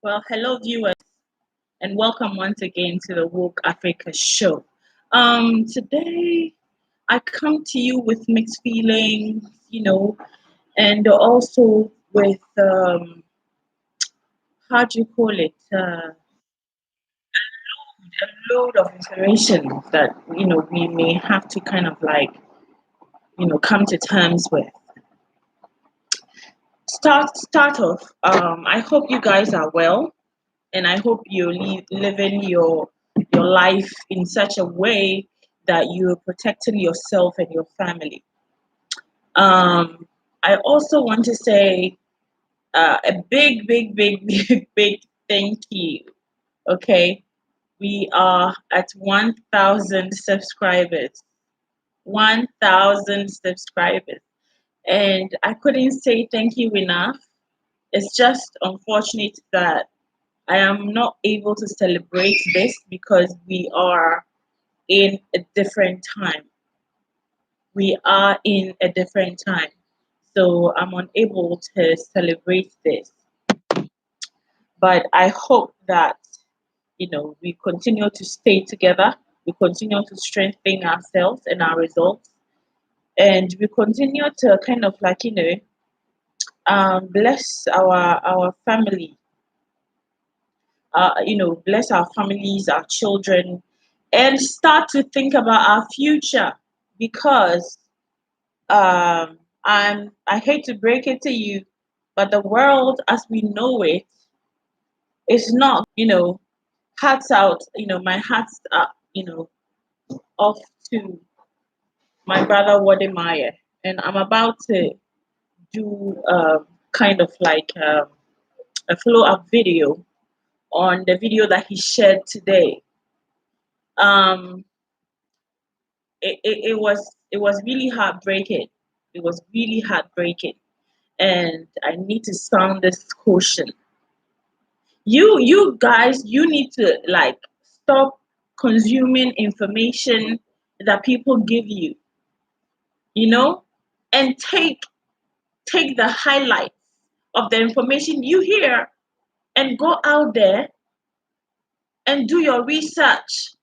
Well, hello, viewers, and welcome once again to the Woke Africa show. Today, I come to you with mixed feelings, and also with how do you call it? A load of information that we may have to kind of like come to terms with. Start off. I hope you guys are well, and I hope you're living your life in such a way that you're protecting yourself and your family. Um, I also want to say a big thank you. Okay, we are at 1,000 subscribers. 1,000 subscribers, and I couldn't say thank you enough. It's just unfortunate that I am not able to celebrate this because we are in a different time. We are in a different time. So I'm unable to celebrate this. But I hope that, we continue to stay together. We continue to strengthen ourselves and our results. And we continue to kind of like, bless our family, bless our families, our children, and start to think about our future because I hate to break it to you, but the world as we know it is not, hearts out, my heart's off to my brother Wademaya, and I'm about to do kind of like a follow up video on the video that he shared today. Um, it was really heartbreaking. It was really heartbreaking, and I need to sound this caution. You guys, you need to like stop consuming information that people give you, you know, and take the highlights of the information you hear and go out there and do your research.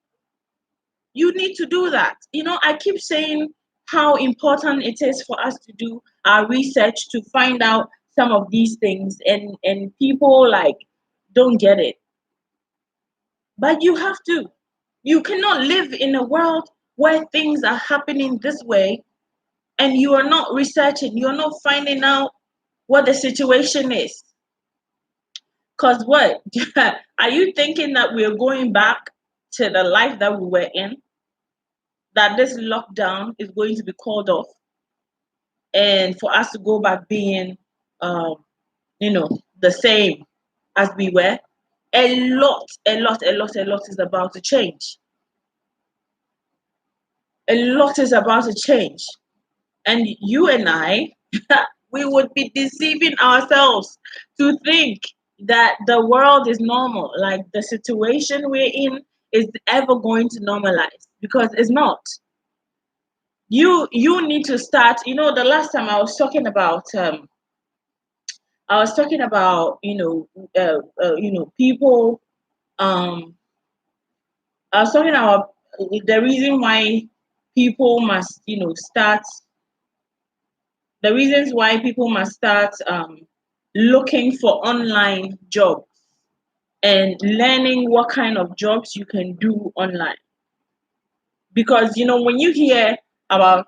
You need to do that. I keep saying how important it is for us to do our research to find out some of these things, and people like don't get it. But you have to. You cannot live in a world where things are happening this way and you are not researching, you're not finding out what the situation is. Because what? Are you thinking that we're going back to the life that we were in? That this lockdown is going to be called off and for us to go back being, um, the same as we were? A lot is about to change. A lot is about to change. And you and I, we would be deceiving ourselves to think that the world is normal, like the situation we're in is ever going to normalize because it's not. You need to start. The last time I was talking about people. Um, I was talking about the reason why people must start the reasons why people must start looking for online jobs and learning what kind of jobs you can do online. Because when you hear about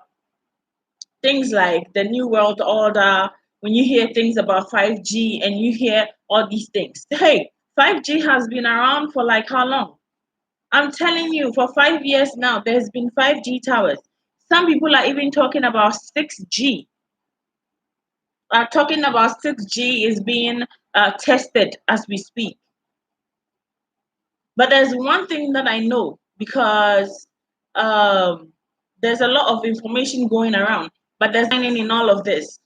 things like the new world order, when you hear things about 5G and you hear all these things, hey, 5G has been around for like how long? I'm telling you, for 5 years now, there's been 5G towers. Some people are even talking about 6G. Talking about 6G is being tested as we speak. But there's one thing that I know because um, there's a lot of information going around, but there's nothing in all of this.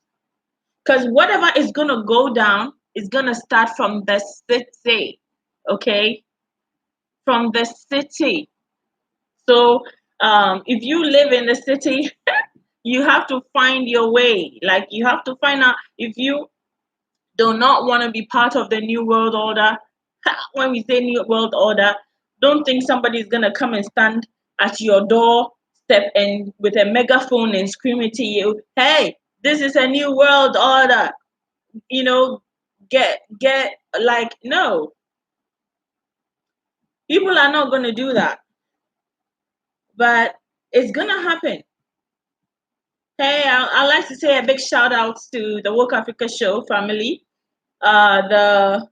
Because whatever is going to go down is going to start from the city, okay? From the city. So if you live in the city, you have to find your way. Like you have to find out if you do not want to be part of the new world order, When we say New World Order, don't think somebody's gonna come and stand at your doorstep and with a megaphone and scream it to you, hey, this is a new world order. You know, get like, no, people are not gonna do that. But it's gonna happen. Hey, I'd like to say a big shout out to the Woke Africa Show family, the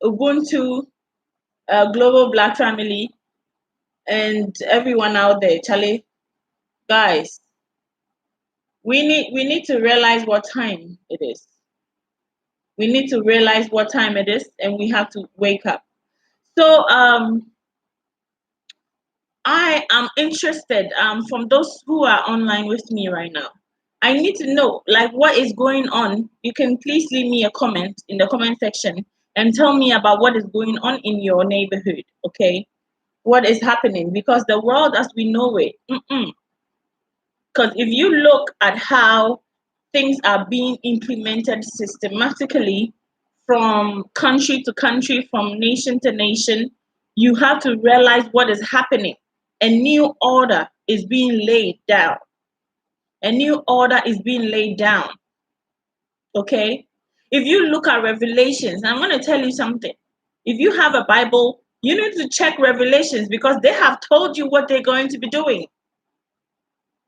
Ubuntu Global Black family, and everyone out there. Charlie, guys, we need to realize what time it is. We need to realize what time it is, and we have to wake up. So I am interested from those who are online with me right now. I need to know like what is going on. You can please leave me a comment in the comment section and tell me about what is going on in your neighborhood, okay? What is happening, because the world as we know it, because if you look at how things are being implemented systematically from country to country, from nation to nation, you have to realize what is happening. A new order is being laid down. A new order is being laid down. Okay? If you look at Revelations, I'm going to tell you something. If you have a Bible, you need to check Revelations because they have told you what they're going to be doing.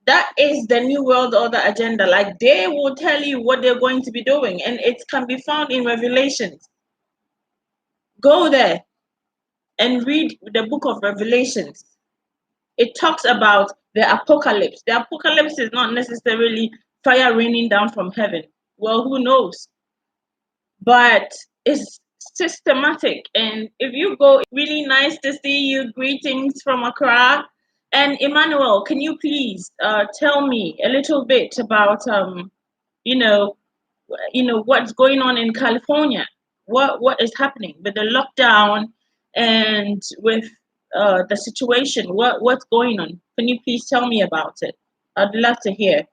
That is the New World Order agenda. Like they will tell you what they're going to be doing, and it can be found in Revelations. Go there and read the book of Revelations. It talks about the apocalypse. The apocalypse is not necessarily fire raining down from heaven. Well, who knows? But it's systematic. And if you go, really nice to see you. Greetings from Accra. And Emmanuel, can you please tell me a little bit about you know what's going on in California? What is happening with the lockdown and with the situation? What's going on? Can you please tell me about it? I'd love to hear.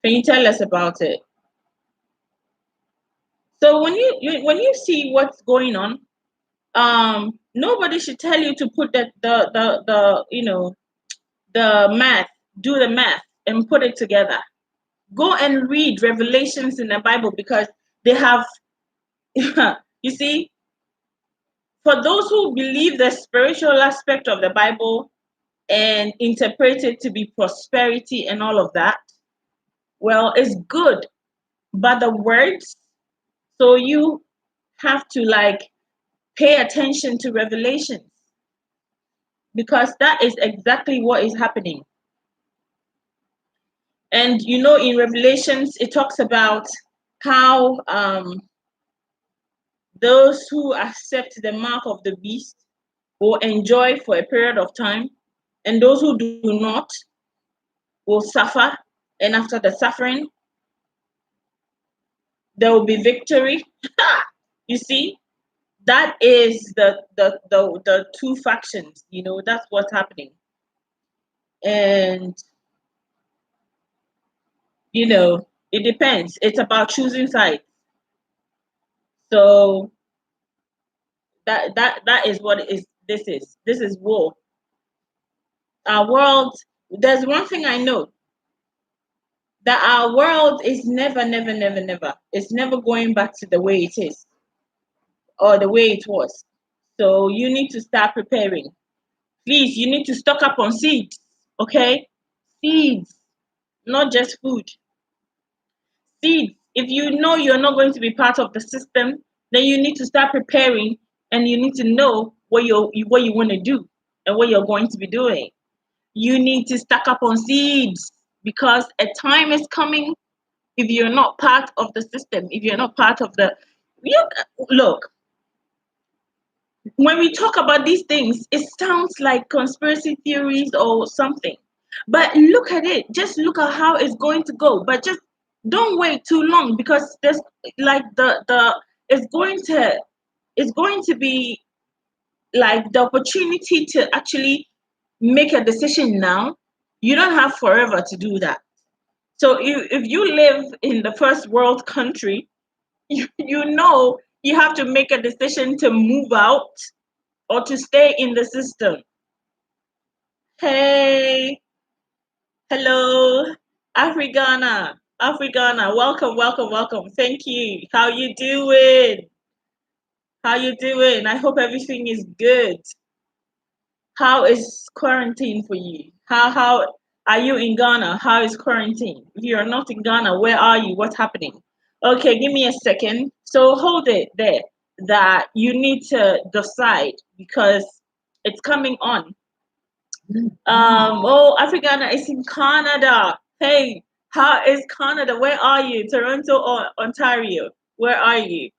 Can you tell us about it? So when you see what's going on, nobody should tell you to put the math, do the math and put it together. Go and read Revelations in the Bible because they have you see, for those who believe the spiritual aspect of the Bible and interpret it to be prosperity and all of that, well, it's good. But the words, so you have to like pay attention to Revelations because that is exactly what is happening. And in Revelations, it talks about how those who accept the mark of the beast will enjoy for a period of time, and those who do not will suffer. And after the suffering, there will be victory. You see, that is the two factions. That's what's happening, and it depends. It's about choosing sides. So that is what it is. This is war. Our world. There's one thing I know, that our world is never, never, never, never. It's never going back to the way it is or the way it was. So you need to start preparing. Please, you need to stock up on seeds. Okay, seeds, not just food. Seeds. If you know you're not going to be part of the system, then you need to start preparing, and you need to know what you want to do and what you're going to be doing. You need to stack up on seeds because a time is coming. If you're not part of the system, if you're not part of the look, when we talk about these things, it sounds like conspiracy theories or something. But look at it. Just look at how it's going to go. But just don't wait too long because there's like the it's going to be like the opportunity to actually make a decision now. You don't have forever to do that. So if you live in the first world country, you know You have to make a decision to move out or to stay in the system. Hey, hello, Africana, Africana, welcome, welcome, welcome. Thank you. How you doing? How you doing? I hope everything is good. How is quarantine for you? How are you in Ghana? How is quarantine? If you're not in Ghana, where are you? What's happening? Okay, give me a second. So hold it there. That you need to decide because it's coming on. Oh, Africana is in Canada. Hey, how is Canada? Where are you? Toronto or Ontario? Where are you?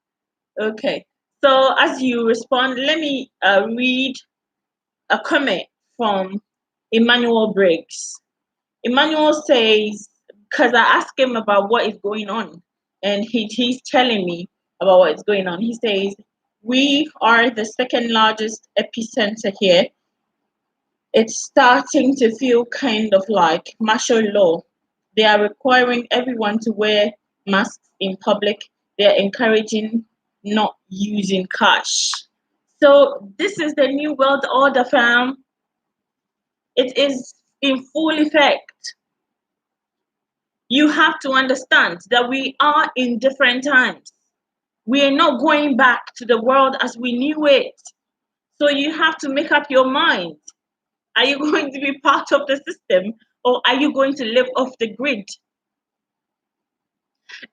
Okay. So as you respond, let me read a comment from Emmanuel Briggs. Emmanuel says, because I asked him about what is going on, and he's telling me about what is going on. He says, we are the second largest epicenter here. It's starting to feel kind of like martial law. They are requiring everyone to wear masks in public. They're encouraging not using cash. So this is the new world order, fam. It is in full effect. You have to understand that we are in different times. We are not going back to the world as we knew it. So you have to make up your mind. Are you going to be part of the system or are you going to live off the grid?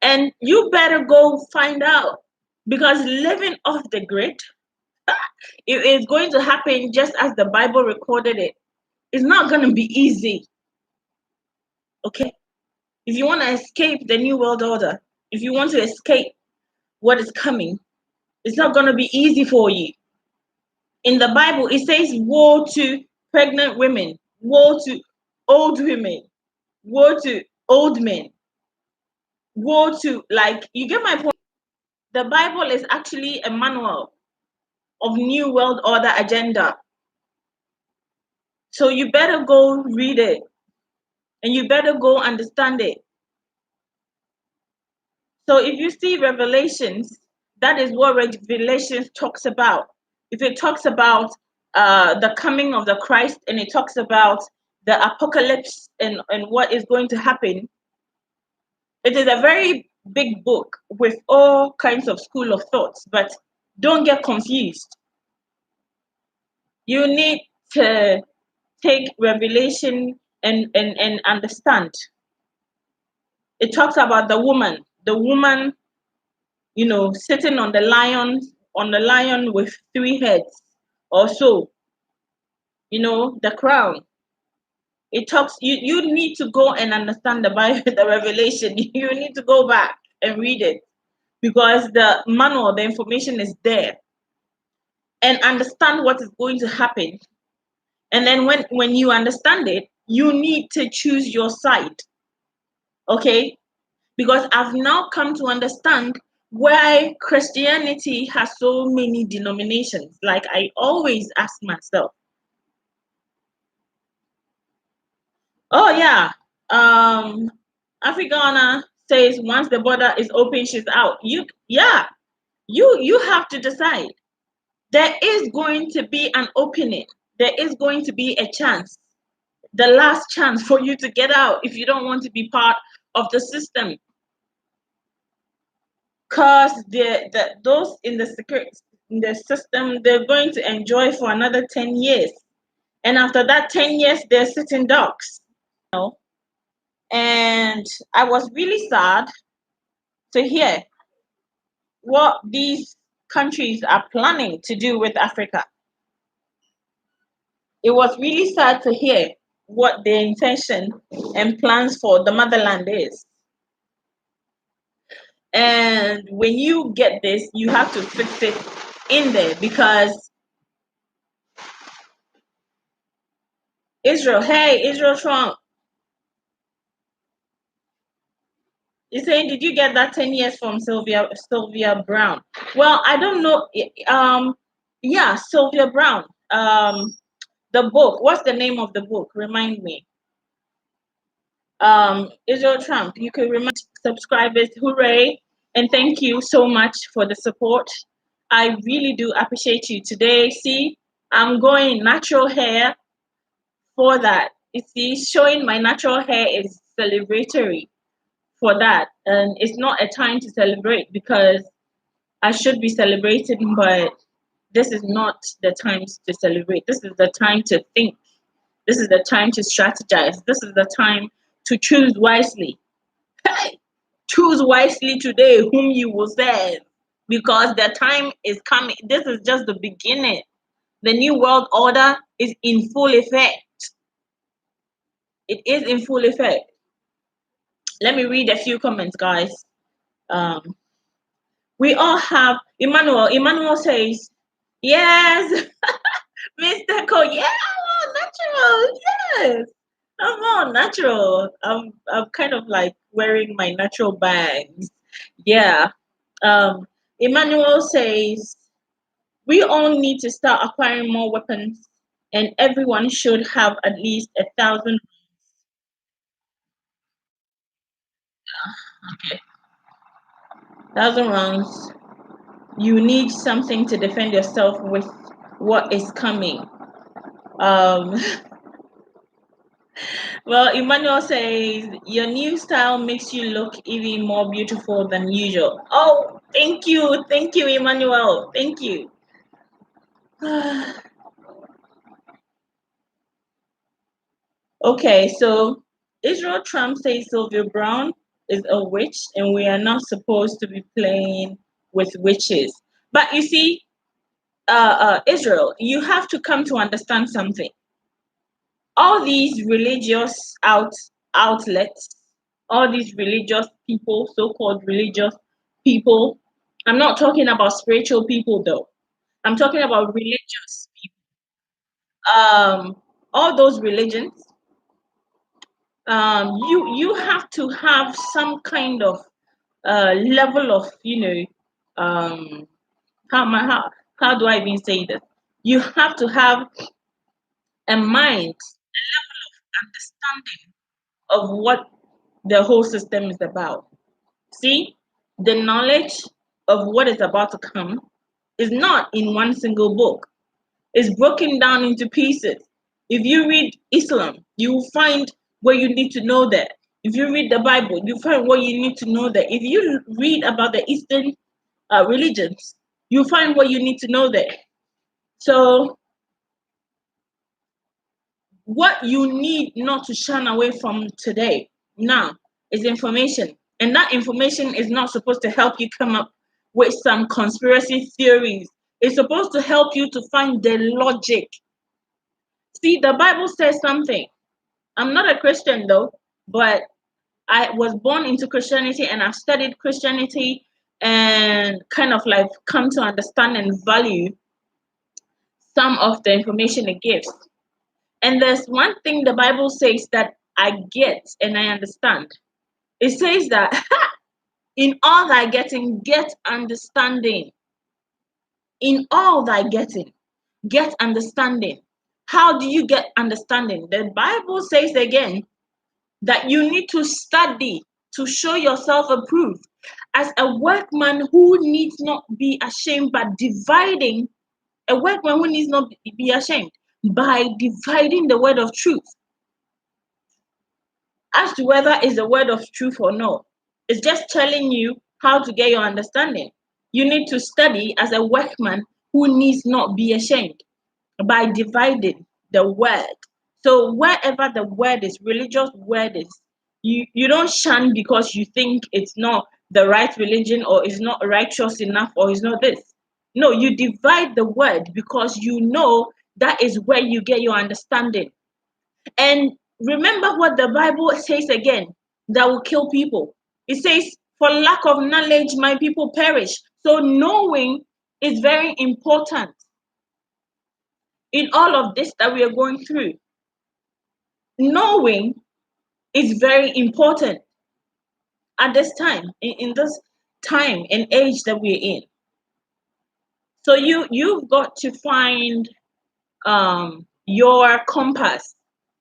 And you better go find out because living off the grid, it is going to happen just as the Bible recorded it. It's not going to be easy. Okay? If you want to escape the New World Order, if you want to escape what is coming, it's not going to be easy for you. In the Bible, it says, woe to pregnant women, woe to old women, woe to old men, woe to, like, you get my point. The Bible is actually a manual of New World Order agenda. So you better go read it and you better go understand it. So if you see Revelations, that is what Revelations talks about. If it talks about the coming of the Christ and it talks about the apocalypse and what is going to happen, it is a very big book with all kinds of school of thoughts, but don't get confused. You need to take Revelation and understand. It talks about the woman, sitting on the lion with three heads or so, the crown. It talks, you need to go and understand the Bible, the Revelation. You need to go back and read it because the manual, the information is there and understand what is going to happen. And then when you understand it, you need to choose your side. Okay? Because I've now come to understand why Christianity has so many denominations. Like I always ask myself, oh yeah, Africana says once the border is open, she's out. You have to decide. There is going to be an opening. There is going to be a chance. The last chance for you to get out if you don't want to be part of the system. Because those in the system, they're going to enjoy for another 10 years. And after that 10 years, they're sitting ducks. And I was really sad to hear what these countries are planning to do with Africa. It was really sad to hear what their intention and plans for the motherland is. And when you get this, you have to fix it in there because Israel Trump. You're saying, did you get that 10 years from Sylvia Brown? Well, I don't know. Yeah, Sylvia Brown. The book. What's the name of the book? Remind me. Israel Trump. You can remind subscribers. Hooray! And thank you so much for the support. I really do appreciate you today. See, I'm going natural hair for that. You see, showing my natural hair is celebratory for that. And it's not a time to celebrate because I should be celebrating, but this is not the time to celebrate. This is the time to think. This is the time to strategize. This is the time to choose wisely. Hey, choose wisely today whom you will serve because the time is coming. This is just the beginning. The new world order is in full effect. It is in full effect. Let me read a few comments, guys. Um, we all have Emmanuel. Emmanuel says, yes, Mr. Cole, yeah, I'm natural. Yes, I'm all natural. I'm kind of like wearing my natural bags. Yeah. Um, Emmanuel says we all need to start acquiring more weapons, and everyone should have at least 1,000. Okay, 1,000 rounds. You need something to defend yourself with what is coming. Um, well, Emmanuel says your new style makes you look even more beautiful than usual. Oh, thank you, Emmanuel, thank you. Okay, so Israel Trump says Sylvia Brown is a witch, and we are not supposed to be playing with witches. But you see, Israel, you have to come to understand something. All these religious outlets, all these religious people, so-called religious people. I'm not talking about spiritual people though. I'm talking about religious people. All those religions, you have to have some kind of level of how my how do I even say this? You have to have a mind, a level of understanding of what the whole system is about. See, the knowledge of what is about to come is not in one single book. It's broken down into pieces. If you read Islam, you will find where you need to know that. If you read the Bible, you find what you need to know that. If you read about the Eastern religions, you find what you need to know there. So, what you need not to shun away from today now is information. And that information is not supposed to help you come up with some conspiracy theories. It's supposed to help you to find the logic. See, the Bible says something. I'm not a Christian though, but I was born into Christianity and I've studied Christianity and kind of like come to understand and value some of the information it gives. And there's one thing the Bible says that I get and I understand. It says that in all thy getting, get understanding. In all thy getting, get understanding. How do you get understanding? The Bible says again that you need to study to show yourself approved as a workman who needs not be ashamed, but dividing a workman who needs not be ashamed by dividing the word of truth as to whether it's a word of truth or not. It's just telling you how to get your understanding. You need to study as a workman who needs not be ashamed by dividing the word. So wherever the word is, religious word is, you don't shun because you think it's not the right religion or it's not righteous enough or it's not this. No, you divide the word because you know that is where you get your understanding. And remember what the Bible says again that will kill people. It says, for lack of knowledge, my people perish. So knowing is very important in all of this that we are going through. Knowing is very important at this time, in this time and age that we're in. So you've got to find your compass.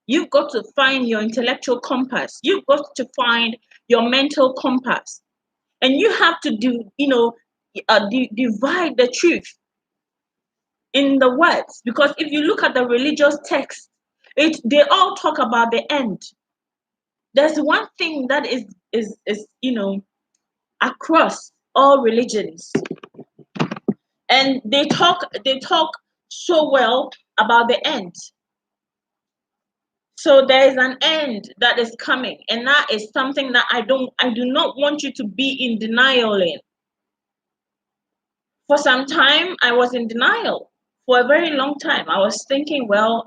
You've got to find your intellectual compass. You've got to find your mental compass. And you have to divide the truth in the words, because if you look at the religious text, they all talk about the end. There's one thing that is across all religions, and they talk so well about the end. So there is an end that is coming, and that is something that I do not want you to be in denial in. For some time, I was in denial. For a very long time, I was thinking, well,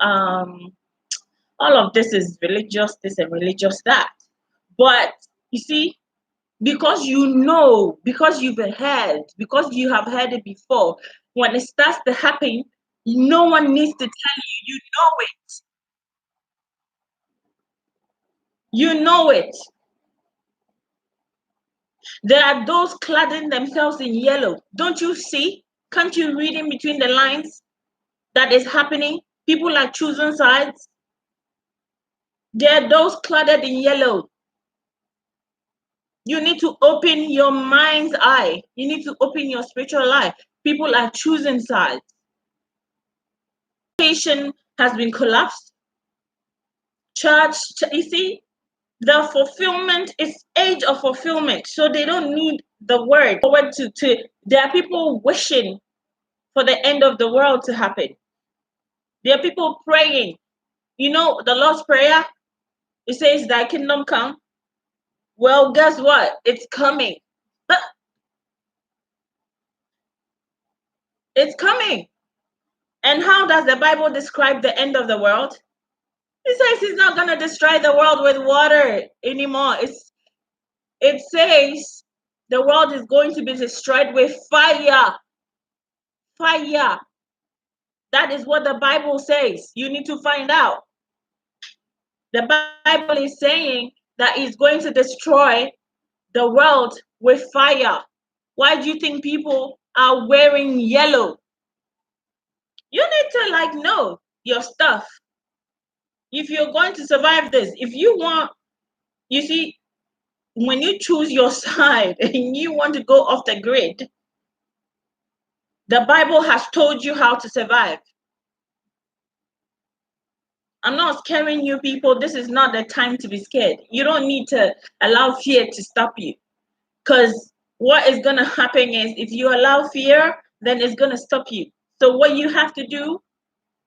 all of this is religious, this and religious that. But you see, because because you have heard it before, when it starts to happen, no one needs to tell you. You know it. You know it. There are those cladding themselves in yellow. Don't you see? Can't you read in between the lines that is happening? People are choosing sides. There are those cladded in yellow. You need to open your mind's eye. You need to open your spiritual eye. People are choosing sides. Education has been collapsed. Church, you see, the fulfillment is age of fulfillment. So they don't need the word. Forward to there are people wishing for the end of the world to happen. There are people praying. You know, the Lord's Prayer, it says, Thy kingdom come. Well, guess what? It's coming. It's coming. And how does the Bible describe the end of the world? It says He's not going to destroy the world with water anymore. It says the world is going to be destroyed with fire. Fire. That is what the Bible says. You need to find out. The Bible is saying that He's going to destroy the world with fire. Why do you think people are wearing yellow? You need to know your stuff. If you're going to survive this, if you want, you see, when you choose your side and you want to go off the grid, the Bible has told you how to survive. I'm not scaring you people. This is not the time to be scared. You don't need to allow fear to stop you. Because what is going to happen is if you allow fear, then it's going to stop you. So what you have to do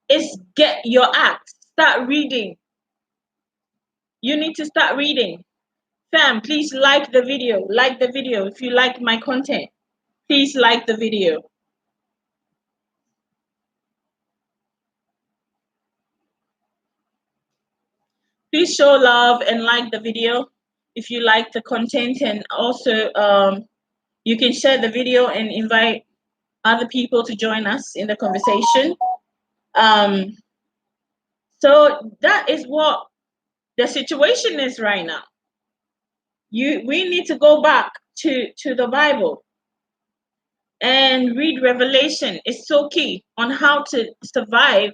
is get your act. Start reading. You need to start reading. Fam, please like the video. Like the video if you like my content. Please like the video. Please show love and like the video if you like the content, and also you can share the video and invite other people to join us in the conversation. So that is what the situation is right now. We need to go back to the Bible and read Revelation. It's so key on how to survive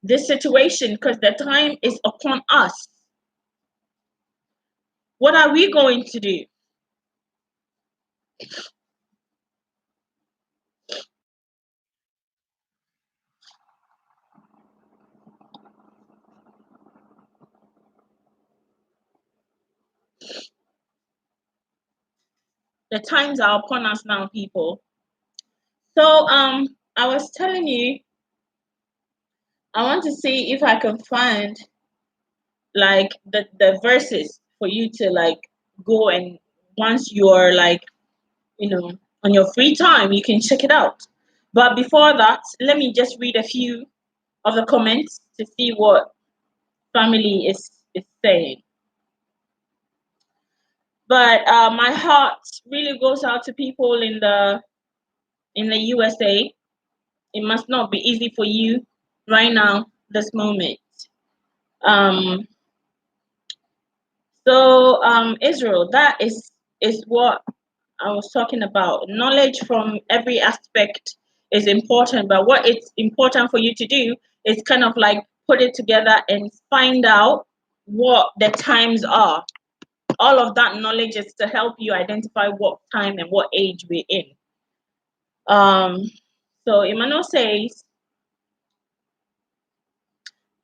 this situation, because the time is upon us. What are we going to do? The times are upon us now, people. So I was telling you, I want to see if I can find the verses for you to go, and once you're on your free time, you can check it out. But before that, let me just read a few of the comments to see what family is saying. But my heart really goes out to people in the USA. It must not be easy for you right now, this moment. So Israel, that is what I was talking about. Knowledge from every aspect is important, but what it's important for you to do is kind of put it together and find out what the times are. all of that knowledge is to help you identify what time and what age we're in. So Emmanuel says,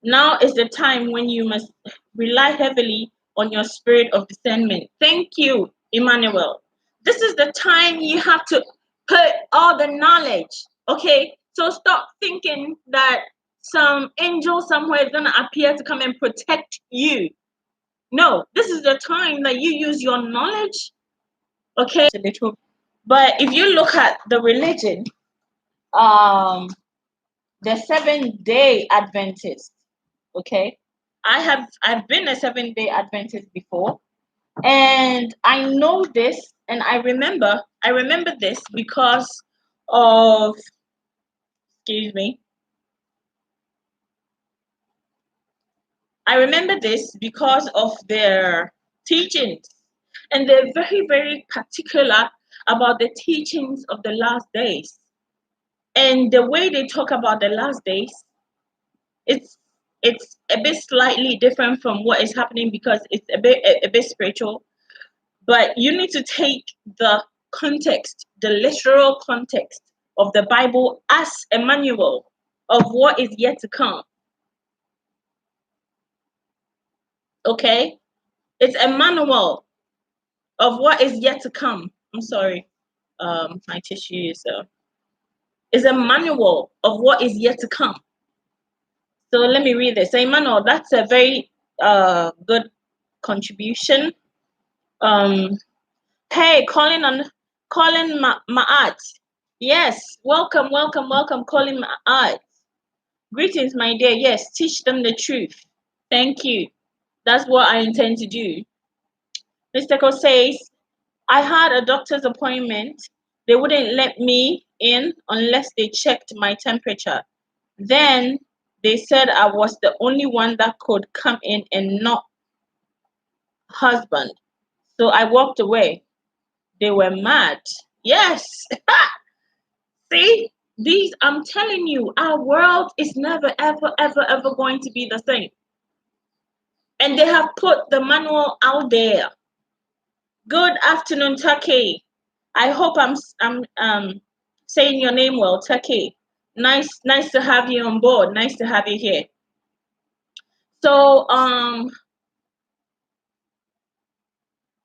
now is the time when you must rely heavily on your spirit of discernment. Thank you, Emmanuel. This is the time you have to put all the knowledge. Okay, so stop thinking that some angel somewhere is going to appear to come and protect you. No, this is the time that you use your knowledge. Okay, a little, but if you look at the religion, the 7-day Adventist. Okay, I've been a 7-day Adventist before, and I know this, and I remember this because of, excuse me, I remember this because of their teachings, and they're very, very particular about the teachings of the last days. And the way they talk about the last days, it's a bit slightly different from what is happening because it's a bit spiritual. But you need to take the context, the literal context of the Bible as a manual of what is yet to come. Okay? It's a manual of what is yet to come. I'm sorry. My tissue is a manual of what is yet to come. So let me read this. So Emmanuel, that's a very good contribution. Hey, Colin Ma'at. Yes, welcome, Colin Ma'at. Greetings, my dear. Yes, teach them the truth. Thank you. That's what I intend to do. Mr. Ko says, I had a doctor's appointment. They wouldn't let me in unless they checked my temperature. Then they said I was the only one that could come in and not husband. So I walked away. They were mad. Yes. See, I'm telling you, our world is never, ever, ever, ever going to be the same. And they have put the manual out there. Good afternoon, Taki. I hope I'm saying your name well, Taki. Nice to have you on board. Nice to have you here. So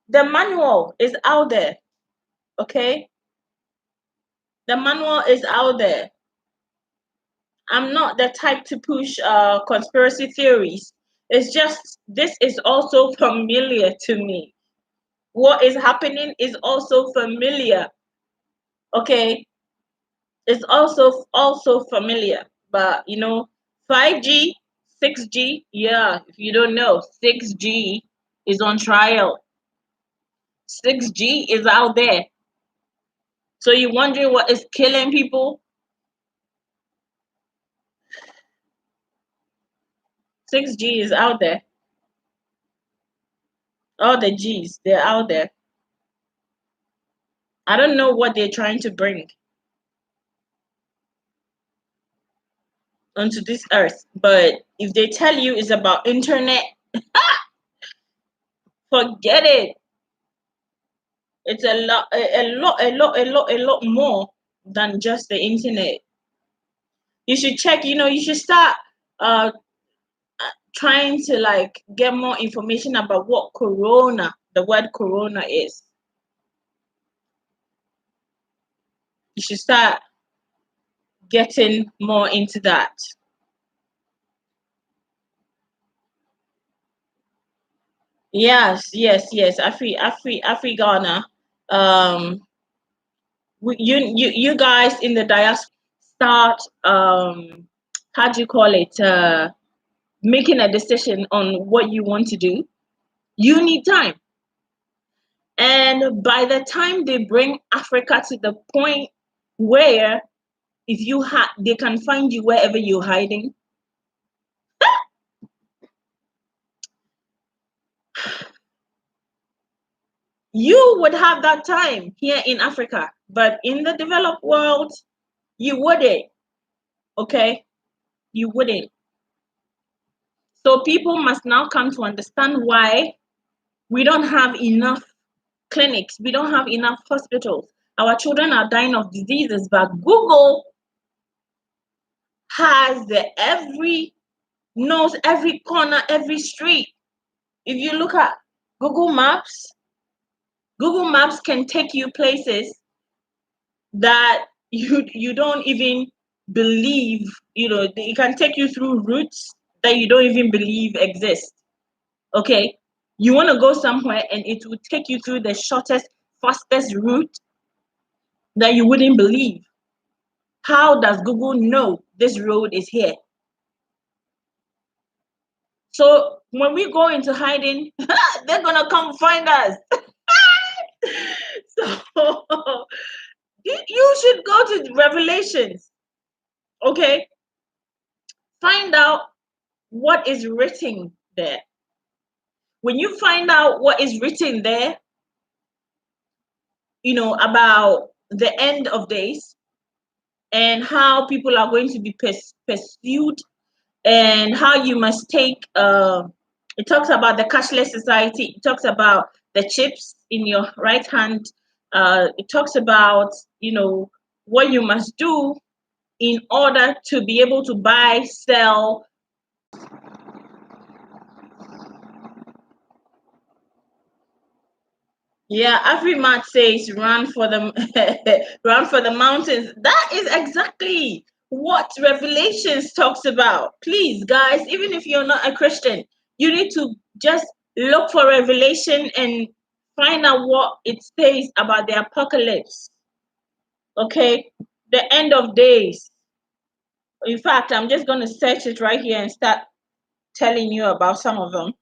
the manual is out there. Okay? The manual is out there. I'm not the type to push conspiracy theories. It's just this is also familiar to me. What is happening is also familiar. Okay? It's also familiar. But 5G, 6G, yeah, if you don't know, 6G is on trial. 6G is out there. So you're wondering what is killing people? 6G is out there. All the G's, they're out there. I don't know what they're trying to bring onto this earth, but if they tell you it's about internet, forget it. It's a lot more than just the internet. You should check, you should start trying to like get more information about what the word corona is. You should start getting more into that. Yes. Afri Ghana. You guys in the diaspora start how do you call it? Making a decision on what you want to do. You need time. And by the time they bring Africa to the point where they can find you wherever you're hiding, you would have that time here in Africa. But in the developed world, you wouldn't. Okay? You wouldn't. So people must now come to understand why We don't have enough clinics. We don't have enough hospitals. Our children are dying of diseases, but Google has knows every corner, every street. If you look at Google Maps, Google Maps can take you places that you don't even believe. It can take you through routes that you don't even believe exist. Okay, you want to go somewhere and it will take you through the shortest, fastest route that you wouldn't believe. How does Google know this road is here? So when we go into hiding, they're gonna come find us. So you should go to Revelations, okay? Find out what is written there. When you find out what is written there, about the end of days and how people are going to be pursued, and how you must take it talks about the cashless society. It talks about the chips in your right hand. It talks about what you must do in order to be able to buy, sell. Yeah, Afrimat says run for the run for the mountains. That is exactly what Revelations talks about. Please, guys, even if you're not a Christian, you need to just look for Revelation and find out what it says about the apocalypse. Okay, the end of days. In fact, I'm just going to search it right here and start telling you about some of them.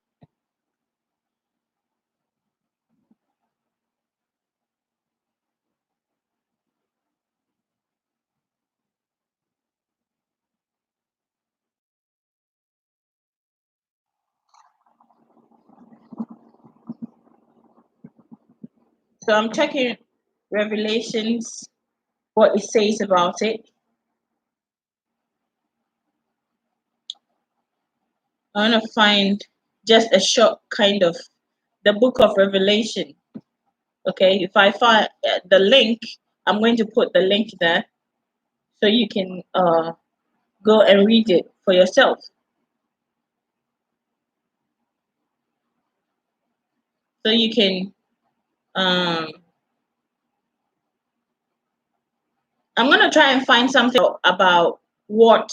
So I'm checking Revelations, what it says about it. I want to find just a short kind of the book of Revelation. Okay, if I find the link, I'm going to put the link there so you can go and read it for yourself. So you can, I'm going to try and find something about what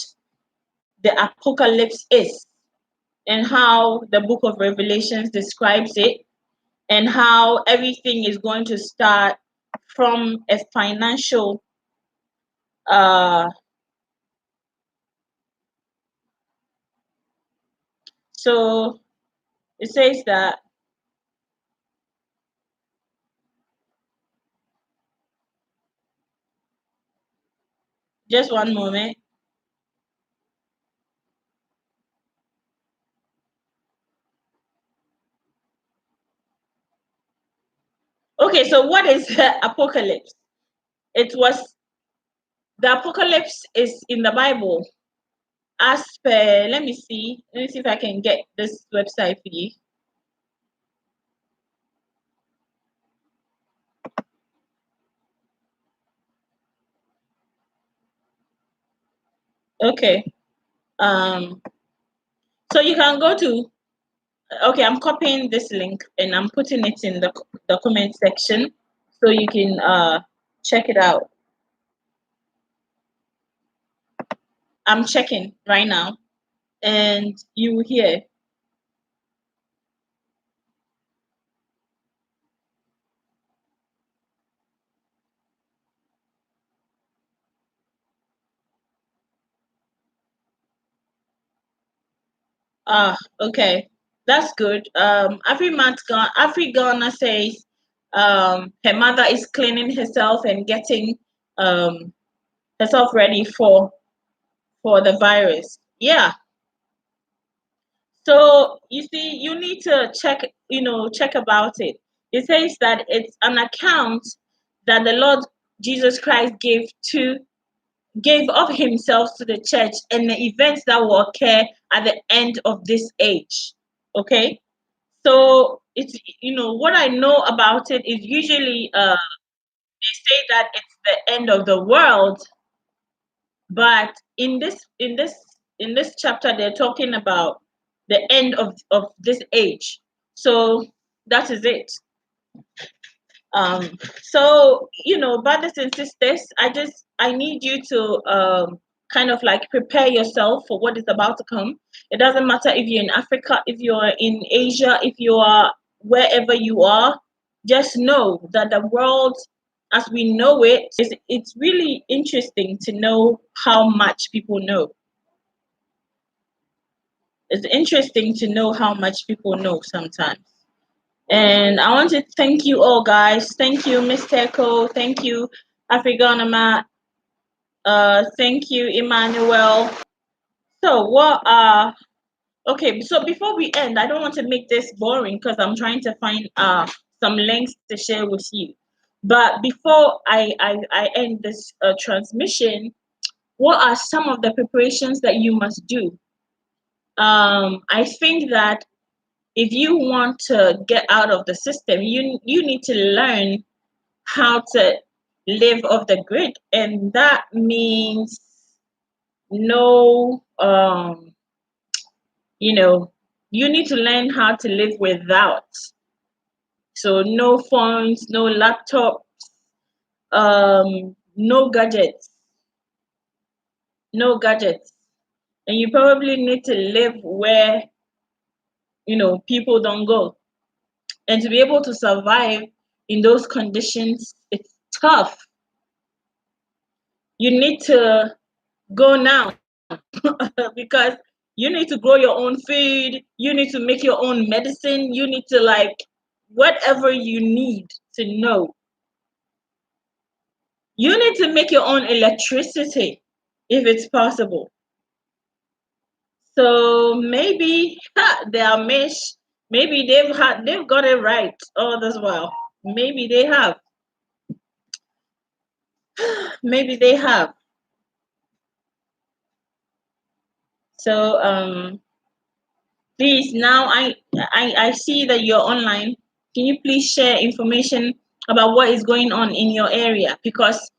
the apocalypse is and how the book of Revelations describes it, and how everything is going to start from a financial so it says that just one moment. Okay, so what is the apocalypse? The apocalypse is in the Bible as per, let me see if I can get this website for you. Okay. So you can go to, okay, I'm copying this link and I'm putting it in the comment section so you can check it out. I'm checking right now and you will hear. Okay. That's good. Afrigana says her mother is cleaning herself and getting herself ready for the virus. Yeah. So you see, you need to check about it. It says that it's an account that the Lord Jesus Christ gave of himself to the church and the events that will occur at the end of this age. Okay? So it's, what I know about it is usually they say that it's the end of the world, but in this chapter they're talking about the end of this age. So that is it. So, brothers and sisters, I need you to kind of like prepare yourself for what is about to come. It doesn't matter if you're in Africa, if you're in Asia, if you are wherever you are, just know that the world as we know it's really interesting to know how much people know. It's interesting to know how much people know sometimes. And I want to thank you all, guys. Thank you, Mr. Echo. Thank you, Afriganama. Thank you, Emmanuel. So, okay, so before we end, I don't want to make this boring because I'm trying to find some links to share with you. But before I end this transmission, what are some of the preparations that you must do? I think that if you want to get out of the system, you need to learn how to live off the grid, and that means no you need to learn how to live without. So no phones, no laptop, no gadgets, and you probably need to live where people don't go. And to be able to survive in those conditions, it's tough. You need to go now because you need to grow your own food, you need to make your own medicine, you need to whatever you need to know. You need to make your own electricity if it's possible. So maybe they are mesh. Maybe they've got it right all this while. Maybe they have. Maybe they have. So please, now I see that you're online. Can you please share information about what is going on in your area? Because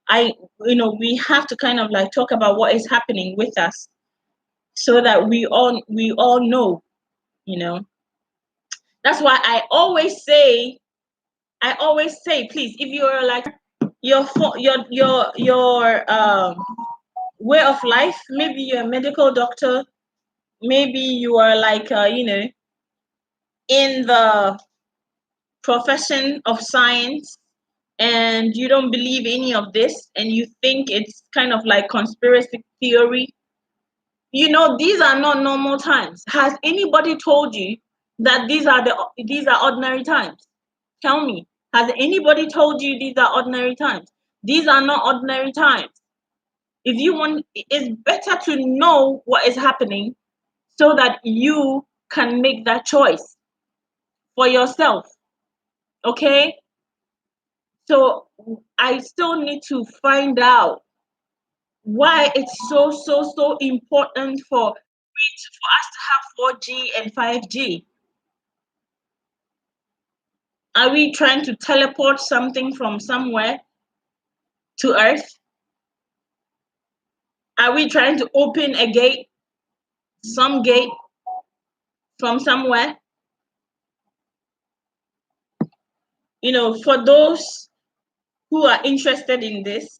we have to kind of talk about what is happening with us so that we all know, you know. That's why I always say, please, if you're your way of life, maybe you're a medical doctor, maybe you are in the profession of science, and you don't believe any of this and you think it's kind of like conspiracy theory, these are not normal times. Has anybody told you that these are ordinary times? Tell me, has anybody told you these are ordinary times? These are not ordinary times. If you want, it's better to know what is happening so that you can make that choice for yourself. Okay? So I still need to find out why it's so important for us to have 4G and 5G. Are we trying to teleport something from somewhere to Earth? Are we trying to open a gate, some gate from somewhere? For those who are interested in this,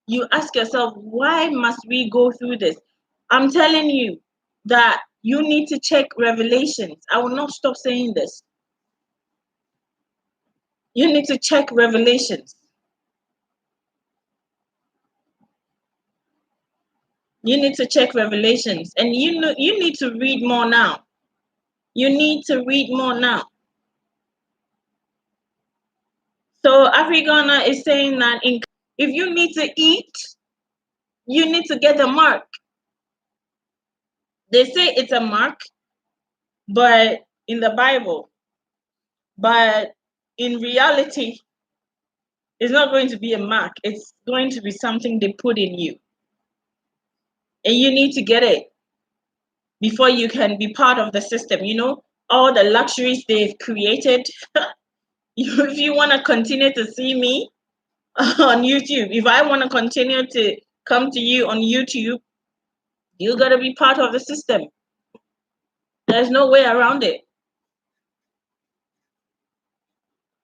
you ask yourself, why must we go through this? I'm telling you that you need to check Revelations. I will not stop saying this. You need to check Revelations. You need to check Revelations, and you need to read more now. You need to read more now. So Africana is saying that if you need to eat, you need to get the mark. They say it's a mark, but in the Bible, but in reality, it's not going to be a mark. It's going to be something they put in you, and you need to get it before you can be part of the system. all the luxuries they've created. If you want to continue to see me on YouTube, if I want to continue to come to you on YouTube, you got to be part of the system. There's no way around it.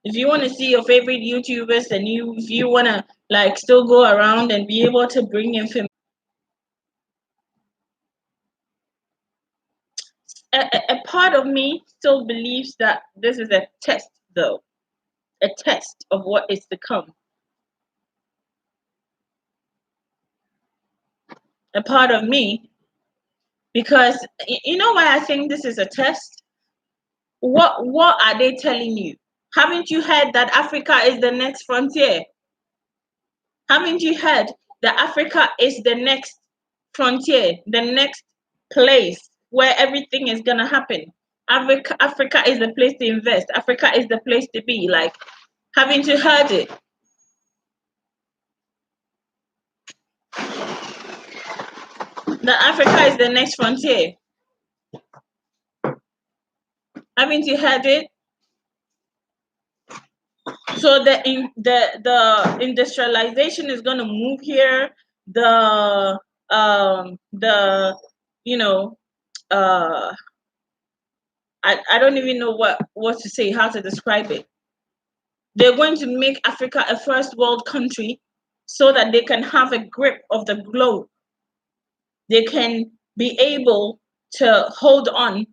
If you want to see your favorite YouTubers and if you want to like still go around and be able to bring information, a part of me still believes that this is a test, though, a test of what is to come. A part of me, because you know why I think this is a test. What are they telling you? Haven't you heard that Africa is the next frontier? Haven't you heard that Africa is the next frontier, the next place where everything is gonna happen? Africa is the place to invest. Africa is the place to be. Like, haven't you heard it? That Africa is the next frontier. Haven't you heard it? So the industrialization is gonna move here. The you know I don't even know what to say, how to describe it. They're going to make Africa a first world country so that they can have a grip of the globe. They can be able to hold on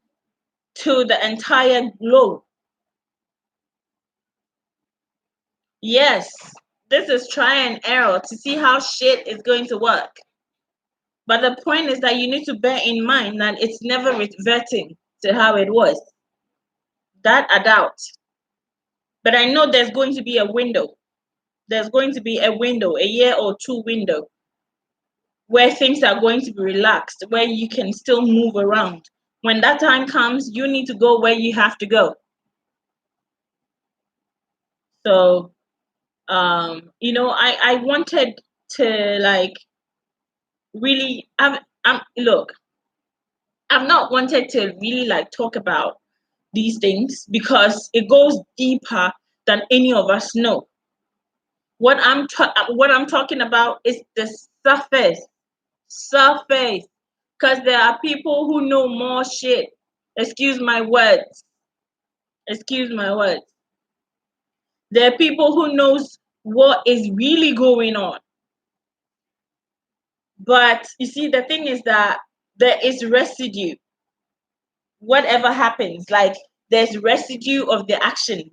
to the entire globe. Yes, this is try and error to see how shit is going to work. But the point is that you need to bear in mind that it's never reverting to how it was. That I doubt. But I know there's going to be a window. There's going to be a window, a year or two window, where things are going to be relaxed, where you can still move around. When that time comes, you need to go where you have to go. So, I wanted to like really, look, I've not wanted to really like talk about these things because it goes deeper than any of us know. What I'm talking about is the surface, because there are people who know more shit. Excuse my words. Excuse my words. There are people who knows what is really going on. But you see, the thing is that there is residue. Whatever happens, like there's residue of their action.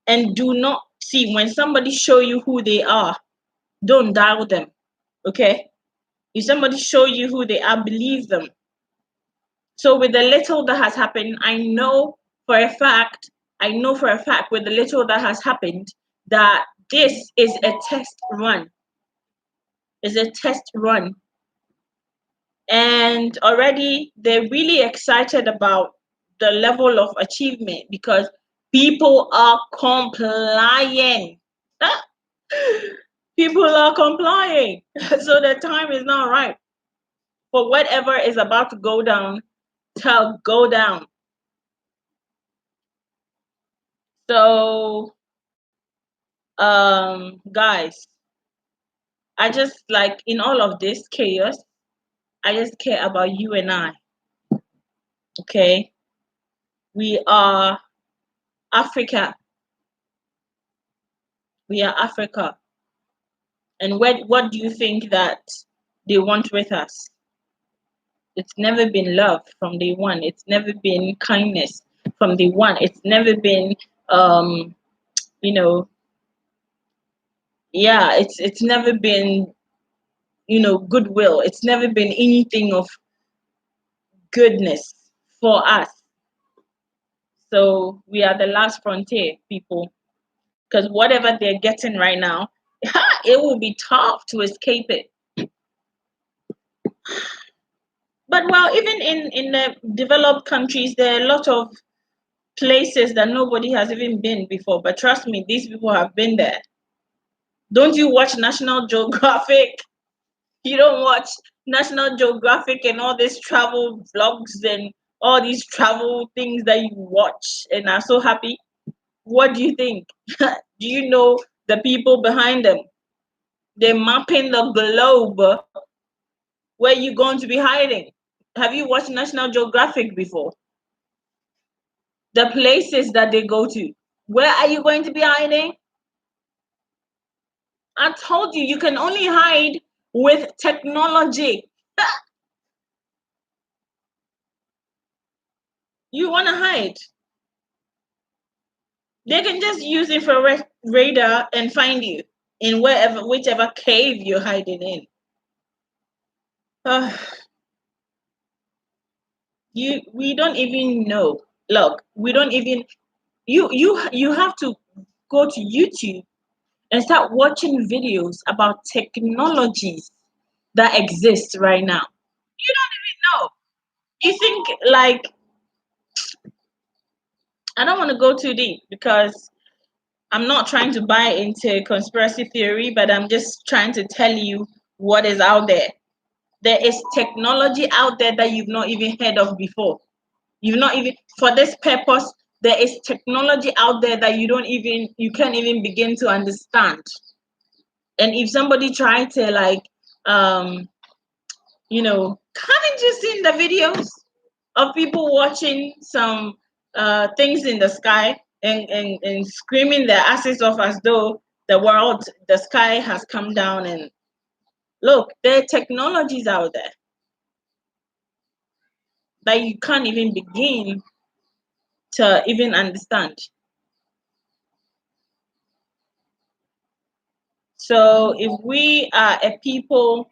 And do not see when somebody show you who they are, don't doubt them. Okay? If somebody show you who they are, believe them. So with the little that has happened, I know for a fact with the little that has happened that this is a test run. It's a test run. And already they're really excited about the level of achievement because people are complying. People are complying. So the time is not right for whatever is about to go down to go down. So, guys, I just like in all of this chaos, I just care about you and I. Okay, we are Africa. We are Africa. And what do you think that they want with us? It's never been love from day one. It's never been kindness from day one. It's never been you know, yeah, it's never been, goodwill. It's never been anything of goodness for us. So we are the last frontier, people. Because whatever they're getting right now, it will be tough to escape it. But well, even in the developed countries, there are a lot of places that nobody has even been before. But trust me, these people have been there. Don't you watch National Geographic? You don't watch National Geographic and all these travel vlogs and all these travel things that you watch and are so happy. What do you think? Do you know the people behind them? They're mapping the globe where you going to be hiding. Have you watched National Geographic before? The places that they go to. Where are you going to be hiding? I told you, you can only hide with technology. You want to hide. They can just use infrared radar and find you in whichever cave you're hiding in. Uh, we don't even know. Look, we don't even you have to go to YouTube and start watching videos about technologies that exist right now. You don't even know. You think like I don't want to go too deep because I'm not trying to buy into conspiracy theory, but I'm just trying to tell you what is out there. There is technology out there that you've not even heard of before. You've not even for this purpose, there is technology out there that you can't even begin to understand. And if somebody try to like haven't you seen the videos of people watching some things in the sky and screaming their asses off as though the sky has come down? And look, there are technologies out there that you can't even begin to even understand. So if we are a people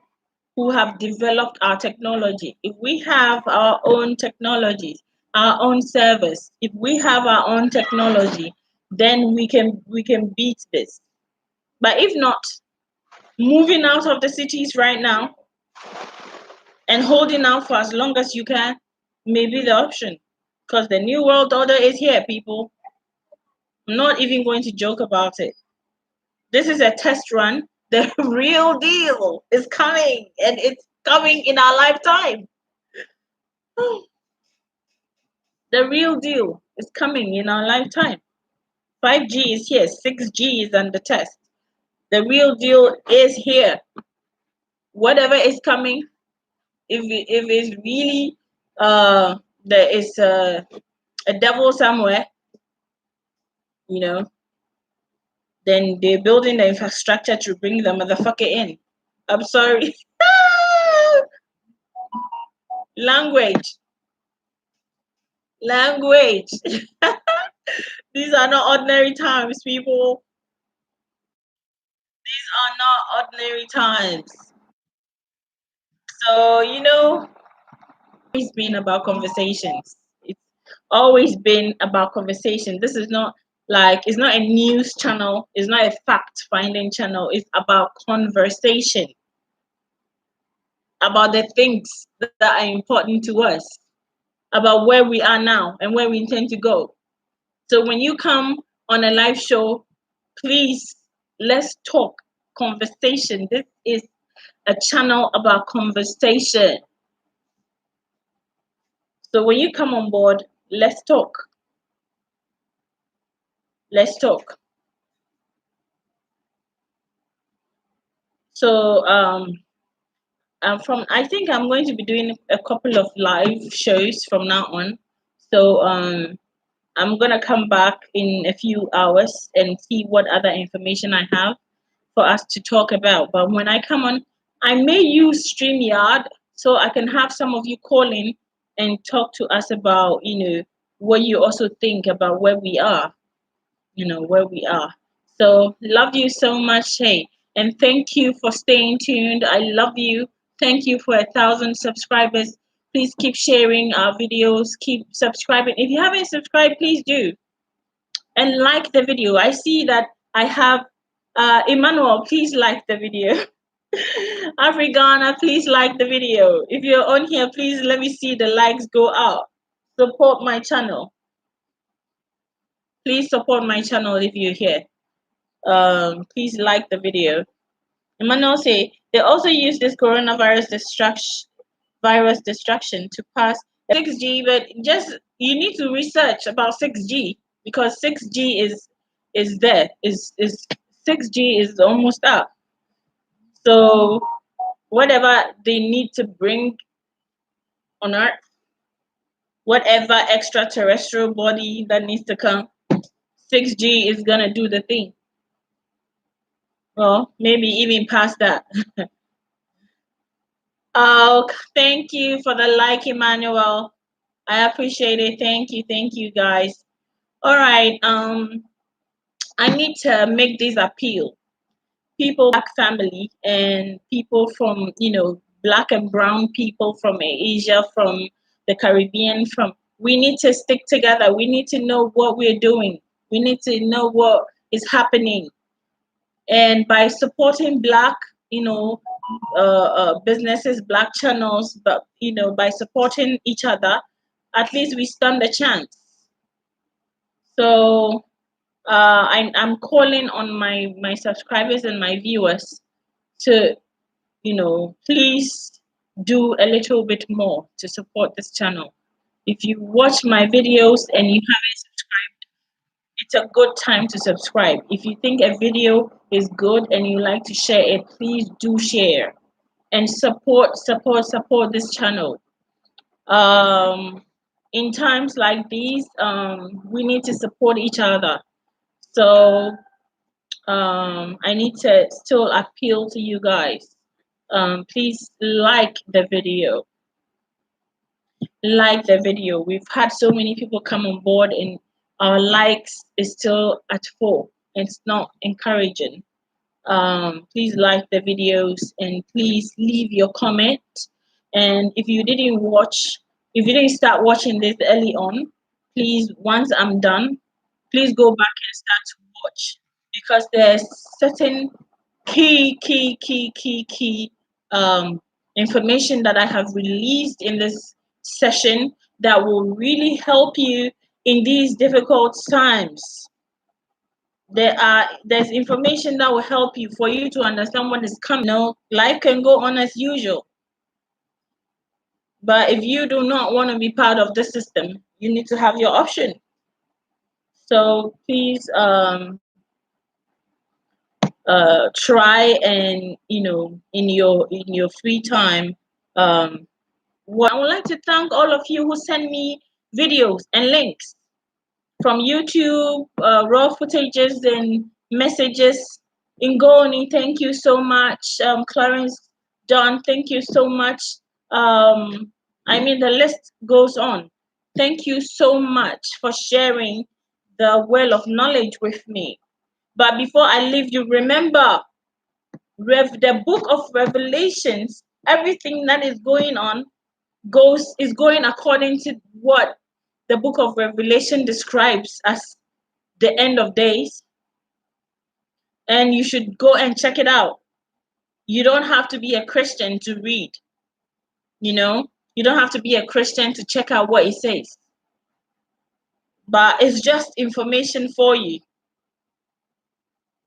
who have developed our technology, if we have our own technologies, our own service, if we have our own technology, then we can beat this. But if not, moving out of the cities right now and holding out for as long as you can may be the option. Because the new world order is here, people. I'm not even going to joke about it. This is a test run. The real deal is coming, and it's coming in our lifetime. The real deal is coming in our lifetime. 5G is here, 6G is on the test. The real deal is here. Whatever is coming, if it's really there is a devil somewhere, you know, then they're building the infrastructure to bring the motherfucker in. I'm sorry. Language. Language. These are not ordinary times, people. These are not ordinary times. So, it's been about conversations. It's always been about conversation. This is not like it's not a news channel, it's not a fact finding channel. It's about conversation, about the things that are important to us, about where we are now and where we intend to go. So when you come on a live show, please let's talk conversation. This is a channel about conversation. So when you come on board, let's talk. Let's talk. So from I think I'm going to be doing a couple of live shows from now on. So I'm gonna come back in a few hours and see what other information I have for us to talk about. But when I come on, I may use StreamYard so I can have some of you call in and talk to us about, what you also think about where we are, where we are. So love you so much, hey, and thank you for staying tuned. I love you. Thank you for 1,000 subscribers. Please keep sharing our videos, keep subscribing. If you haven't subscribed, please do. And like the video. I see that I have Emmanuel, please like the video. Africana, please like the video. If you're on here, please let me see the likes go out. Support my channel. Please support my channel if you're here. Please like the video. Emmanuel say they also use this coronavirus destruction to pass 6G, but just you need to research about 6G because 6G is there. Is 6G is almost up. So whatever they need to bring on Earth, whatever extraterrestrial body that needs to come, 6G is gonna do the thing. Well, maybe even past that. Oh, thank you for the like, Emmanuel. I appreciate it. Thank you, guys. All right. I need to make this appeal. People, black family, and people from black and brown people from Asia, from the Caribbean, from we need to stick together. We need to know what we're doing. We need to know what is happening, and by supporting black, businesses, black channels, but by supporting each other, at least we stand a chance. So I'm calling on my subscribers and my viewers to please do a little bit more to support this channel. If you watch my videos and you haven't subscribed, it's a good time to subscribe. If you think a video is good and you like to share it, please do share and support this channel. In times like these, we need to support each other. So I need to still appeal to you guys. Please like the video. Like the video. We've had so many people come on board and our likes is still at 4. It's not encouraging. Please like the videos and please leave your comment. And if you didn't start watching this early on, please, once I'm done, please go back and start to watch, because there's certain key information that I have released in this session that will really help you in these difficult times. There's information that will help you for you to understand what is coming. Life can go on as usual, but if you do not want to be part of the system, you need to have your option. So please try and in your free time. I would like to thank all of you who send me videos and links from YouTube, raw footages and messages. Ngoni, thank you so much. Clarence, Don, thank you so much. The list goes on. Thank you so much for sharing the well of knowledge with me. But before I leave you, remember, the book of Revelations, everything that is going on is going according to what the book of Revelation describes as the end of days. And you should go and check it out. You don't have to be a Christian to read. You don't have to be a Christian to check out what it says. But it's just information for you.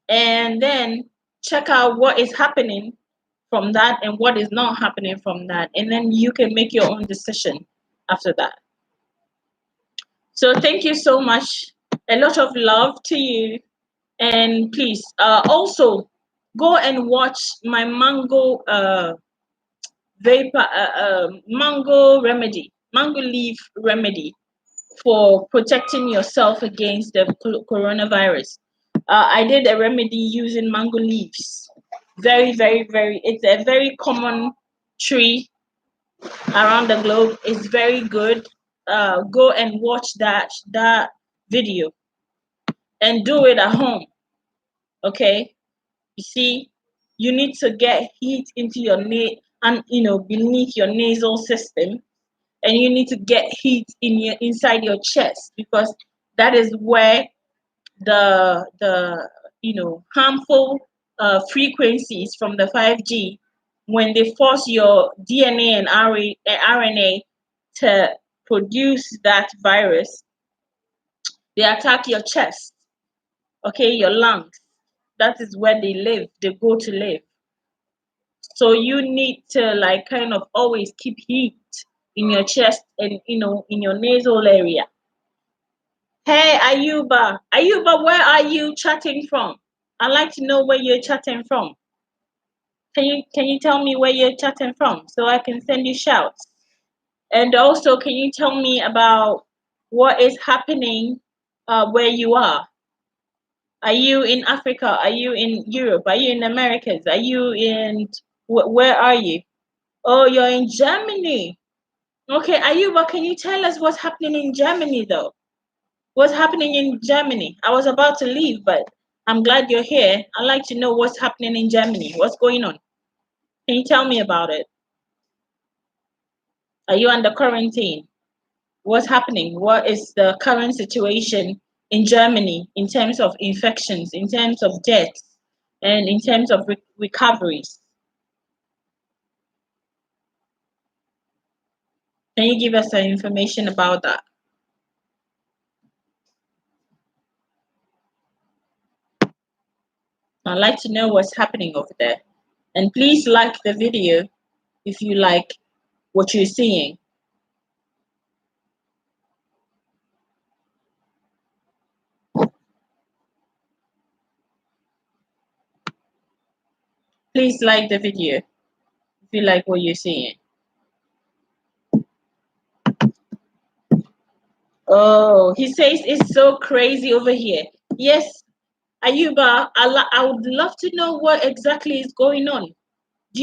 And then check out what is happening from that and what is not happening from that. And then you can make your own decision after that. So thank you so much. A lot of love to you. And please also go and watch my mango mango leaf remedy for protecting yourself against the coronavirus. I did a remedy using mango leaves. Very, very, very, it's a very common tree around the globe. It's very good. Go and watch that video and do it at home. Okay, you see, you need to get heat into your beneath your nasal system, and you need to get heat inside your chest, because that is where the harmful frequencies from the 5G, when they force your DNA and RNA to produce that virus, they attack your chest, okay, your lungs. That is where they go to live. So you need to kind of always keep heat in your chest and in your nasal area. Hey Ayuba, Ayuba, where are you chatting from? I'd like to know where you're chatting from. Can you tell me where you're chatting from so I can send you shouts? And also, can you tell me about what is happening where you are? Are you in Africa? Are you in Europe? Are you in Americas? Are you in where are you? Oh, you're in Germany. Okay, Ayuba, can you tell us what's happening in Germany though? What's happening in Germany? I was about to leave, but I'm glad you're here. I'd like to know what's happening in Germany. What's going on? Can you tell me about it? Are you under quarantine? What's happening? What is the current situation in Germany in terms of infections, in terms of deaths, and in terms of recoveries? Can you give us some information about that? I'd like to know what's happening over there. And please like the video if you like what you're seeing. Please like the video if you like what you're seeing. Oh, he says it's so crazy over here. Yes, Ayuba, I would love to know what exactly is going on.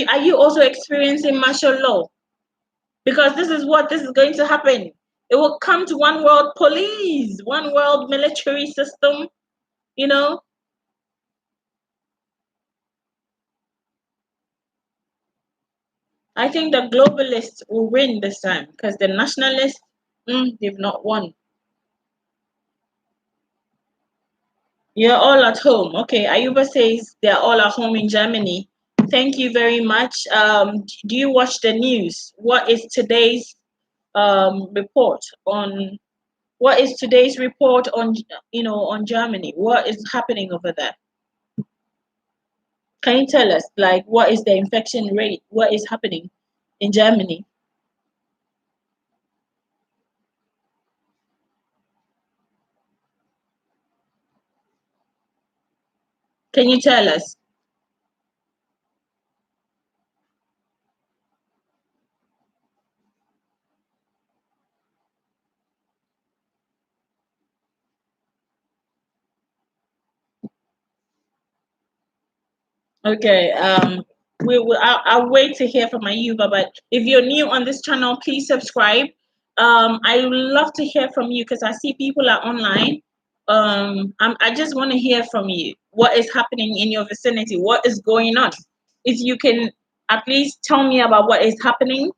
Are you also experiencing martial law? Because this is going to happen. It will come to one world police, one world military system, you know. I think the globalists will win this time because the nationalists, they've not won. You're all at home. Okay, Ayuba says they're all at home in Germany. Thank you very much. Do you watch the news? What is today's report on? What is today's report on? On Germany. What is happening over there? Can you tell us, like, what is the infection rate? What is happening in Germany? Can you tell us? Okay. I'll wait to hear from Ayuba. But if you're new on this channel, please subscribe. I would love to hear from you because I see people are online. I just want to hear from you. What is happening in your vicinity? What is going on? If you can at least tell me about what is happening,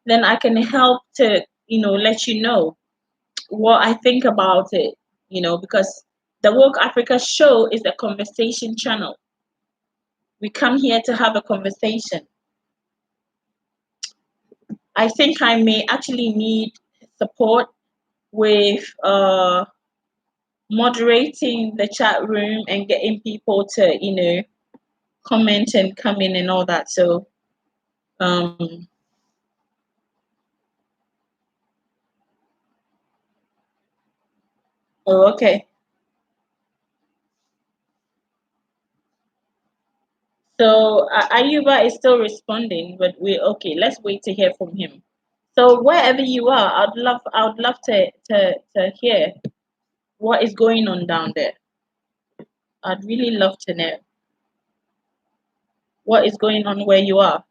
then I can help to let you know what I think about it. Because the Woke Africa show is a conversation channel. We come here to have a conversation. I think I may actually need support with moderating the chat room and getting people to, comment and come in and all that. So, um, oh, okay. So Ayuba is still responding, but we okay. Let's wait to hear from him. So wherever you are, I would love to hear what is going on down there. I'd really love to know what is going on where you are.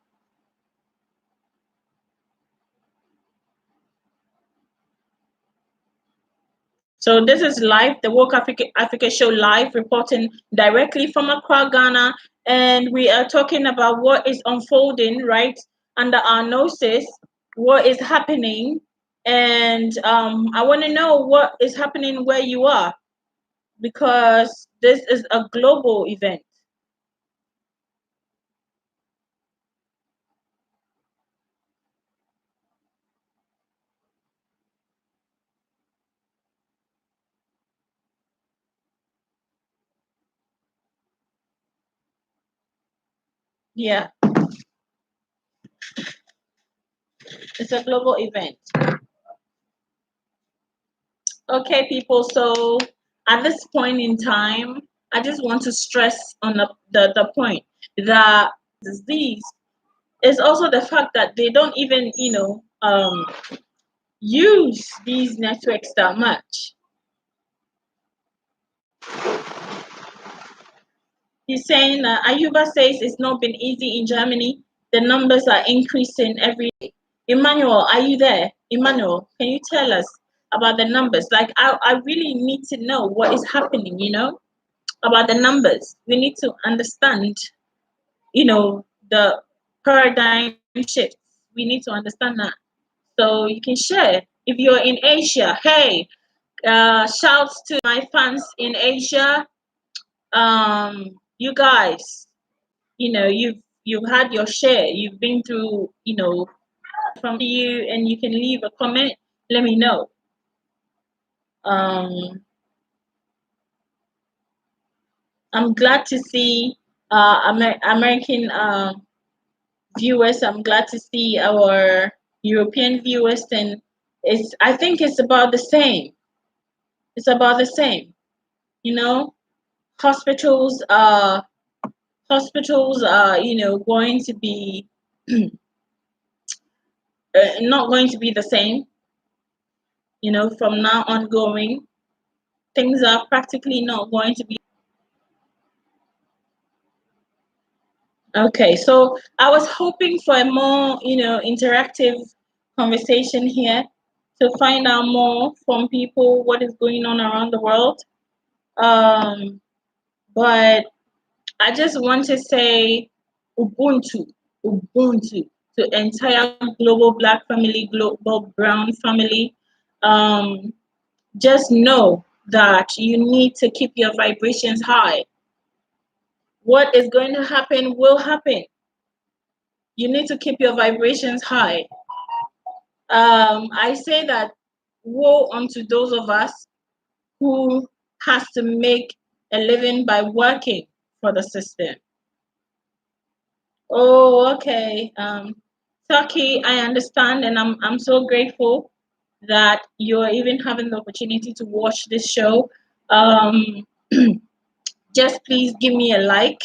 So this is live, the Woke Africa Show live, reporting directly from Accra, Ghana, and we are talking about what is unfolding right under our noses, what is happening, and I want to know what is happening where you are because this is a global event. Yeah. It's a global event. Okay, people. So at this point in time, I just want to stress on the point that disease is also the fact that they don't even, use these networks that much. He's saying Ayuba says it's not been easy in Germany. The numbers are increasing every day. Emmanuel, are you there? Emmanuel, can you tell us about the numbers? Like, I really need to know what is happening, about the numbers. We need to understand, the paradigm shifts. We need to understand that. So you can share. If you're in Asia, hey, shouts to my fans in Asia. You guys, you've had your share. You've been through, from you, and you can leave a comment. Let me know. Um, I'm glad to see American viewers. I'm glad to see our European viewers, and I think it's about the same. It's about the same. You know, hospitals hospitals are, going to be not going to be the same. From now on going, things are practically not going to be. Okay, so I was hoping for a more, interactive conversation here to find out more from people what is going on around the world. Um, but I just want to say Ubuntu, Ubuntu to entire global Black family, global Brown family. Um, just know that you need to keep your vibrations high. What is going to happen will happen. You need to keep your vibrations high. I say that woe unto those of us who has to make a living by working for the system. Oh, okay. Turkey, I understand, and I'm so grateful that you're even having the opportunity to watch this show. Um, just please give me a like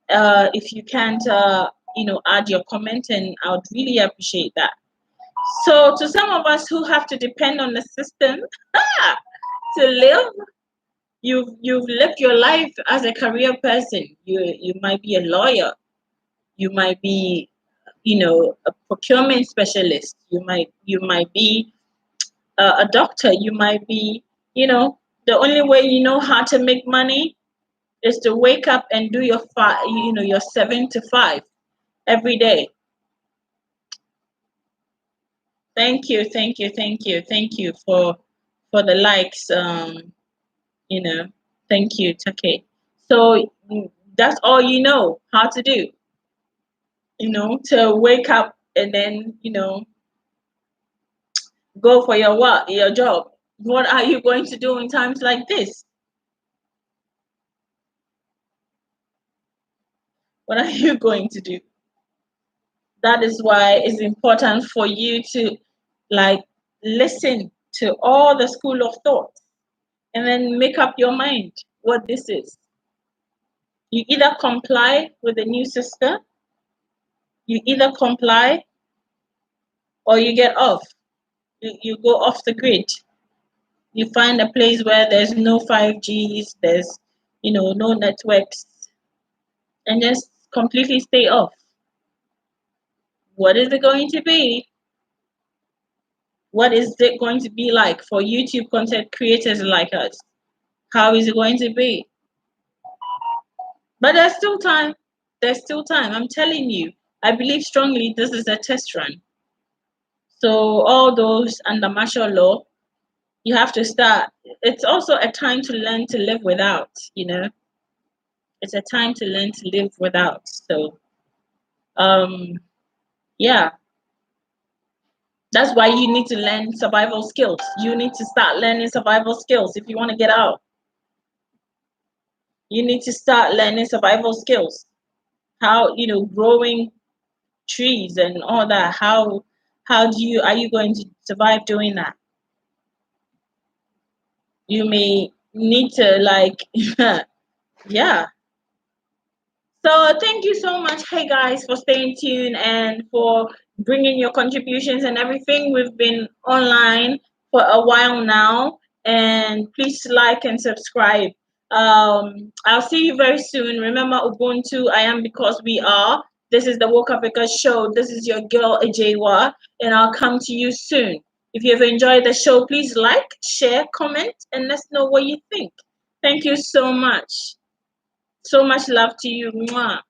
if you can't, add your comment, and I would really appreciate that. So, to some of us who have to depend on the system to live, you've lived your life as a career person. You might be a lawyer, you might be, a procurement specialist. You might be a doctor. You might be, the only way you know how to make money is to wake up and do your 7 to 5 every day. Thank you, thank you, thank you, thank you for the likes. You know, thank you, Take. So that's all you know how to do. To wake up and then go for your job. What are you going to do in times like this? What are you going to do? That is why it's important for you to like listen to all the school of thought and then make up your mind what this is. You either comply with the new system, you either comply or you get off. You go off the grid. You find a place where there's no 5Gs, there's no networks, and just completely stay off. What is it going to be? What is it going to be like for YouTube content creators like us? How is it going to be? But there's still time. There's still time. I'm telling you, I believe strongly this is a test run. So all those under martial law, you have to start. It's also a time to learn to live without, It's a time to learn to live without. So yeah, that's why you need to learn survival skills. You need to start learning survival skills if you want to get out. You need to start learning survival skills. How, growing trees and all that, Are you going to survive doing that? You may need to like yeah. So thank you so much, hey guys, for staying tuned and for bringing your contributions and everything. We've been online for a while now, and please like and subscribe. I'll see you very soon. Remember Ubuntu, I am because we are. This is the Woke Africa show. This is your girl Ajewa, and I'll come to you soon. If you've enjoyed the show, please like, share, comment, and let's know what you think. Thank you so much. So much love to you. Mwah.